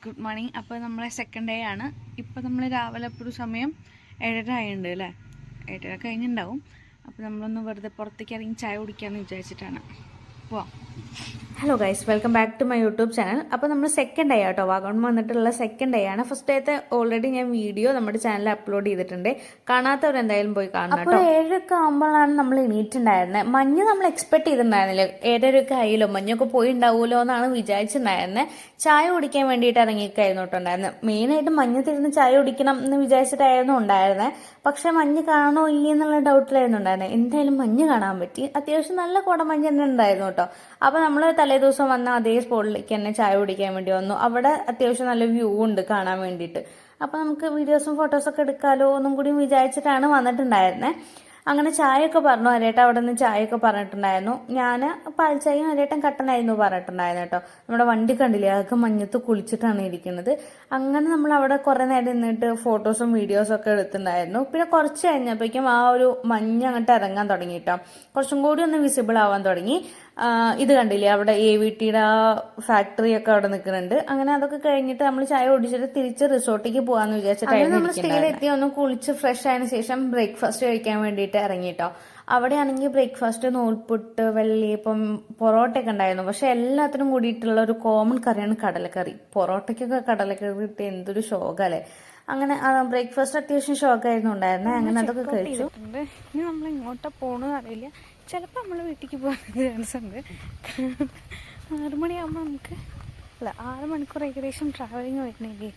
Good morning. അപ്പോൾ നമ്മളെ second day ആണ്. ഇപ്പോൾ നമ്മൾ രാവിലെ ഇപ്പോൾ ഒരു സമയം 7:30 ആയിട്ടുണ്ട് അല്ലേ, 7:30 കഴിഞ്ഞിട്ടുണ്ടാവും. അപ്പോൾ നമ്മളൊന്ന് വെറുതെ പുറത്തേക്ക് ഇറങ്ങി ചായ കുടിക്കാമെന്ന് വിചാരിച്ചിട്ടാണ്. പോവാം. Hello guys, welcome back to my YouTube channel. അപ്പോൾ നമ്മൾ സെക്കൻഡ് ഡേ ആട്ടോ, വാഗമൺ വന്നിട്ടുള്ള സെക്കൻഡ് ഡേ ആണ്. ഫസ്റ്റ് ഡേത്തെ ഓൾറെഡി ഞാൻ വീഡിയോ നമ്മുടെ ചാനലിൽ അപ്ലോഡ് ചെയ്തിട്ടുണ്ട്. കാണാത്തവർ എന്തായാലും പോയി കാണണം. അപ്പോൾ 7:00 ആകുമ്പോഴാണ് നമ്മൾ എണീറ്റുണ്ടായിരുന്നത്. മഞ്ഞ് നമ്മൾ എക്സ്പെക്ട് ചെയ്തിട്ടുണ്ടായിരുന്നില്ല. 7:30 ആയില്ലോ, മഞ്ഞൊക്കെ പോയി ഉണ്ടാവുമല്ലോ എന്നാണ് വിചാരിച്ചിട്ടുണ്ടായിരുന്നത്. ചായ കുടിക്കാൻ വേണ്ടിയിട്ട് ഇറങ്ങിക്കായിരുന്നു കേട്ടോണ്ടായിരുന്നത്. മെയിനായിട്ട് മഞ്ഞ് തിരുന്ന് ചായ കുടിക്കണം എന്ന് വിചാരിച്ചിട്ടായിരുന്നു ഉണ്ടായിരുന്നത്. പക്ഷെ മഞ്ഞ് കാണോ ഇല്ല എന്നുള്ള ഡൗട്ടിലായിരുന്നു ഉണ്ടായിരുന്നത്. എന്തായാലും മഞ്ഞ് കാണാൻ പറ്റി. അത്യാവശ്യം നല്ല കോടമഞ്ഞ് തന്നെ ഉണ്ടായിരുന്നു കേട്ടോ. അപ്പോൾ നമ്മൾ തലേദിവസം വന്ന അതേ സ്പോട്ടിലേക്ക് തന്നെ ചായ കുടിക്കാൻ വേണ്ടി വന്നു. അവിടെ അത്യാവശ്യം നല്ല വ്യൂ ഉണ്ട് കാണാൻ വേണ്ടിയിട്ട്. അപ്പോൾ നമുക്ക് വീഡിയോസും ഫോട്ടോസൊക്കെ എടുക്കാമല്ലോ എന്നും കൂടി വിചാരിച്ചിട്ടാണ് വന്നിട്ടുണ്ടായിരുന്നത്. അങ്ങനെ ചായയൊക്കെ പറഞ്ഞു. അരേട്ട അവിടെ നിന്ന് ചായയൊക്കെ പറഞ്ഞിട്ടുണ്ടായിരുന്നു. ഞാൻ പാൽച്ചായയും അരേട്ടൻ കട്ടനായിരുന്നു പറഞ്ഞിട്ടുണ്ടായിരുന്നു കേട്ടോ. നമ്മുടെ വണ്ടി കണ്ടില്ലേ, അതൊക്കെ മഞ്ഞത്ത് കുളിച്ചിട്ടാണ് ഇരിക്കുന്നത്. അങ്ങനെ നമ്മൾ അവിടെ കുറെ നേരം നിന്നിട്ട് ഫോട്ടോസും വീഡിയോസും ഒക്കെ എടുത്തിട്ടുണ്ടായിരുന്നു. പിന്നെ കുറച്ച് കഴിഞ്ഞപ്പോഴേക്കും ആ ഒരു മഞ്ഞ് അങ്ങോട്ട് ഇറങ്ങാൻ തുടങ്ങി കേട്ടോ. കുറച്ചും കൂടി ഒന്ന് വിസിബിൾ ആവാൻ തുടങ്ങി. ഇത് കണ്ടില്ലേ, അവിടെ AVTയുടെ ആ ഫാക്ടറി ഒക്കെ അവിടെ നിൽക്കുന്നുണ്ട്. അങ്ങനെ അതൊക്കെ കഴിഞ്ഞിട്ട് നമ്മൾ ചായ കുടിച്ചിട്ട് തിരിച്ച് റിസോർട്ടിലേക്ക് പോകാന്ന് വിചാരിച്ചിട്ടായിരുന്നു. നമ്മൾ സ്റ്റേയിലെത്തി ഒന്ന് കുളിച്ച് ഫ്രഷ് ആയതിനു ശേഷം ബ്രേക്ക്ഫാസ്റ്റ് കഴിക്കാൻ വേണ്ടിയിട്ട് ഇറങ്ങിട്ടോ. അവിടെയാണെങ്കിൽ ബ്രേക്ക്ഫാസ്റ്റ് നൂൽപുട്ട്, വെള്ളിയപ്പം, പൊറോട്ടയൊക്കെ ഉണ്ടായിരുന്നു. പക്ഷെ എല്ലാത്തിനും കൂടിയിട്ടുള്ള ഒരു കോമൺ കറിയാണ് കടലക്കറി. പൊറോട്ടയ്ക്കൊക്കെ കടലക്കറി കിട്ടി എന്തൊരു ഷോകല്ലേ. അങ്ങനെ ബ്രേക്ക്ഫാസ്റ്റ് അത്യാവശ്യം ഷോക്കായിരുന്നു ഉണ്ടായിരുന്നത്. അങ്ങനെ അതൊക്കെ കഴിച്ചു. ഇനി നമ്മൾ ഇങ്ങോട്ടാ പോകണമെന്ന് അറിയില്ല. ചിലപ്പോൾ നമ്മൾ വീട്ടിലേക്ക് പോകാൻ ചാൻസ് ഉണ്ട്. 6 മണിയാകുമ്പോൾ നമുക്ക് 6 മണിക്കൂർ ഏകദേശം ട്രാവലിങ് വരുന്നില്ലേ.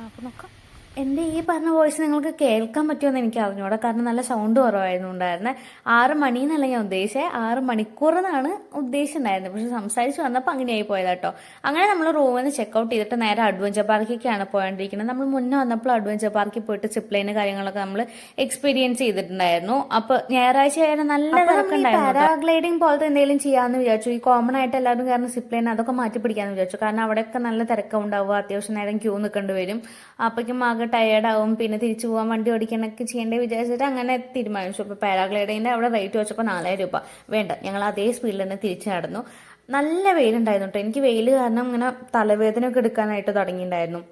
അപ്പോൾ നോക്കാം. എൻ്റെ ഈ പറഞ്ഞ വോയിസ് നിങ്ങൾക്ക് കേൾക്കാൻ പറ്റുമെന്ന് എനിക്ക് അറിഞ്ഞൂടാ, കാരണം നല്ല സൗണ്ട് കുറവായിരുന്നു ഉണ്ടായിരുന്നത്. 6 മണി എന്നല്ല ഞാൻ ഉദ്ദേശിച്ചത്, 6 മണിക്കൂർ എന്നാണ് ഉദ്ദേശിച്ചിട്ടുണ്ടായിരുന്നത്. പക്ഷെ സംസാരിച്ച് വന്നപ്പോൾ അങ്ങനെയായി പോയതാട്ടോ. അങ്ങനെ നമ്മൾ റൂമിൽ നിന്ന് ചെക്കൗട്ട് ചെയ്തിട്ട് നേരെ അഡ്വഞ്ചർ പാർക്കിലേക്കാണ് പോയോണ്ടിരിക്കുന്നത്. നമ്മൾ മുന്നേ വന്നപ്പോൾ അഡ്വഞ്ചർ പാർക്കിൽ പോയിട്ട് സിപ്ലൈന് കാര്യങ്ങളൊക്കെ നമ്മൾ എക്സ്പീരിയൻസ് ചെയ്തിട്ടുണ്ടായിരുന്നു. അപ്പോൾ ഞായറാഴ്ച ആയാലും നല്ല തിരക്കുണ്ടായിരുന്നു. പാരാഗ്ലൈഡിങ് പോലത്തെ എന്തെങ്കിലും ചെയ്യാമെന്ന് വിചാരിച്ചു. ഈ കോമൺ ആയിട്ട് എല്ലാവരും കാരണം സിപ്ലൈൻ അതൊക്കെ മാറ്റി പിടിക്കാമെന്ന് വിചാരിച്ചു. കാരണം അവിടെയൊക്കെ നല്ല തിരക്കുണ്ടാവുക, അത്യാവശ്യം നേരം ക്യൂ നിൽക്കേണ്ടി വരും. അപ്പോഴേക്കും ടയേർഡാവും, പിന്നെ തിരിച്ചു പോകാൻ വണ്ടി ഓടിക്കാനൊക്കെ ചെയ്യേണ്ടത് വിചാരിച്ചിട്ട് അങ്ങനെ തീരുമാനിച്ചു. അപ്പോൾ പാരാഗ്ലൈഡിങ്ങിൻ്റെ അവിടെ റേറ്റ് വെച്ചപ്പോൾ 4000 രൂപ. വേണ്ട, ഞങ്ങൾ അതേ സ്പീഡിൽ തന്നെ തിരിച്ചു നടന്നു. നല്ല വെയിലുണ്ടായിരുന്നു കേട്ടോ. എനിക്ക് വെയിൽ കാരണം ഇങ്ങനെ തലവേദനയൊക്കെ എടുക്കാനായിട്ട് തുടങ്ങിയിട്ടുണ്ടായിരുന്നു.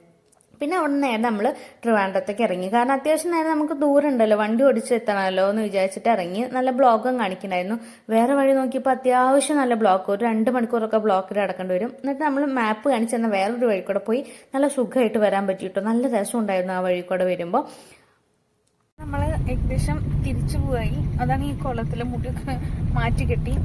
പിന്നെ അവിടെ നേരെ നമ്മൾ ട്രിവാൻഡ്രത്തേക്ക് ഇറങ്ങി. കാരണം അത്യാവശ്യം നേരം നമുക്ക് ദൂരം ഉണ്ടല്ലോ, വണ്ടി ഓടിച്ചെത്തണമല്ലോ എന്ന് വിചാരിച്ചിട്ട് ഇറങ്ങി. നല്ല ബ്ലോക്കും കാണിക്കുന്നുണ്ടായിരുന്നു. വേറെ വഴി നോക്കിയപ്പോൾ അത്യാവശ്യം നല്ല ബ്ലോക്ക്, ഒരു 2 മണിക്കൂറൊക്കെ ബ്ലോക്കിൽ അടക്കേണ്ടി വരും. എന്നിട്ട് നമ്മൾ മാപ്പ് കാണിച്ചു തന്ന വേറൊരു വഴി കൂടെ പോയി നല്ല സുഖമായിട്ട് വരാൻ പറ്റിയിട്ടോ. നല്ല രസം ഉണ്ടായിരുന്നു ആ വഴി കൂടെ വരുമ്പോൾ. നമ്മൾ ഏകദേശം തിരിച്ചു പോയി. അതാണ് ഈ കുളത്തിലെ മുടിയൊക്കെ മാറ്റി കെട്ടി.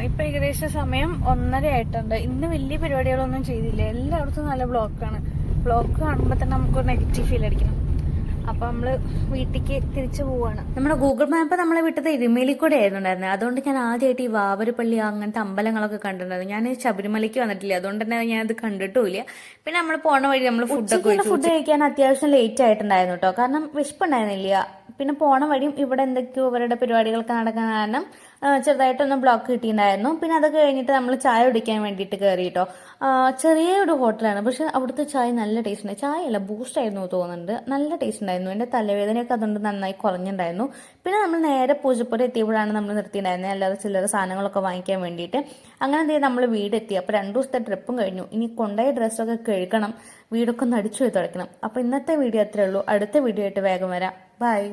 ഇപ്പം ഏകദേശം സമയം 1:30 ആയിട്ടുണ്ട്. ഇന്ന് വലിയ പരിപാടികളൊന്നും ചെയ്തില്ല. എല്ലായിടത്തും നല്ല ബ്ലോക്കാണ്. ബ്ലോക്ക് കാണുമ്പോൾ തന്നെ നമുക്കൊരു നെഗറ്റീവ് ഫീൽ അടിക്കണം. അപ്പോൾ നമ്മൾ വീട്ടിലേക്ക് തിരിച്ചു പോവാണ്. നമ്മുടെ ഗൂഗിൾ മാപ്പ് നമ്മളെ വിട്ടത് എരുമേലി കൂടെ ആയിരുന്നു ഉണ്ടായിരുന്നത്. അതുകൊണ്ട് ഞാൻ ആദ്യമായിട്ട് ഈ വാവരുപള്ളി അങ്ങനത്തെ അമ്പലങ്ങളൊക്കെ കണ്ടിട്ടുണ്ടായിരുന്നു. ഞാൻ ശബരിമലയ്ക്ക് വന്നിട്ടില്ല, അതുകൊണ്ട് തന്നെ ഞാനത് കണ്ടിട്ടുമില്ല. പിന്നെ നമ്മൾ പോണ വഴി നമ്മൾ ഫുഡ് കഴിക്കാൻ അത്യാവശ്യം ലേറ്റ് ആയിട്ടുണ്ടായിരുന്നു കേട്ടോ. കാരണം വിശപ്പുണ്ടായിരുന്നില്ല. പിന്നെ പോണ വഴിയും ഇവിടെ എന്തൊക്കെയോ ഇവരുടെ പരിപാടികളൊക്കെ നടക്കാൻ കാരണം ചെറുതായിട്ടൊന്ന് ബ്ലോക്ക് കിട്ടിയിട്ടുണ്ടായിരുന്നു. പിന്നെ അതൊക്കെ കഴിഞ്ഞിട്ട് നമ്മൾ ചായ കുടിക്കാൻ വേണ്ടിയിട്ട് കയറി കേട്ടോ. ചെറിയൊരു ഹോട്ടലാണ്, പക്ഷെ അവിടുത്തെ ചായ നല്ല ടേസ്റ്റ് ഉണ്ട്. ചായ അല്ല, ബൂസ്റ്റ് ആയിരുന്നു തോന്നുന്നുണ്ട്. നല്ല ടേസ്റ്റ് ഉണ്ടായിരുന്നു. എൻ്റെ തലവേദനയൊക്കെ അതുകൊണ്ട് നന്നായി കുറഞ്ഞിട്ടുണ്ടായിരുന്നു. പിന്നെ നമ്മൾ നേരെ പൂജപ്പുര എത്തിയപ്പോഴാണ് നമ്മൾ നിർത്തിയിട്ടുണ്ടായിരുന്നത്, അല്ലാതെ ചില്ലറ സാധനങ്ങളൊക്കെ വാങ്ങിക്കാൻ വേണ്ടിയിട്ട്. അങ്ങനെ എന്തെങ്കിലും നമ്മൾ വീടെത്തി. അപ്പോൾ 2 ദിവസത്തെ ട്രിപ്പും കഴിഞ്ഞു. ഇനി കൊണ്ടുപോയ ഡ്രസ്സൊക്കെ കഴുകണം, വീടൊക്കെ ഒന്ന് അടിച്ചു പോയി തുടയ്ക്കണം. അപ്പോൾ ഇന്നത്തെ വീഡിയോ അത്രേ ഉള്ളൂ. അടുത്ത വീഡിയോ ആയിട്ട് വേഗം വരാം. ബൈ.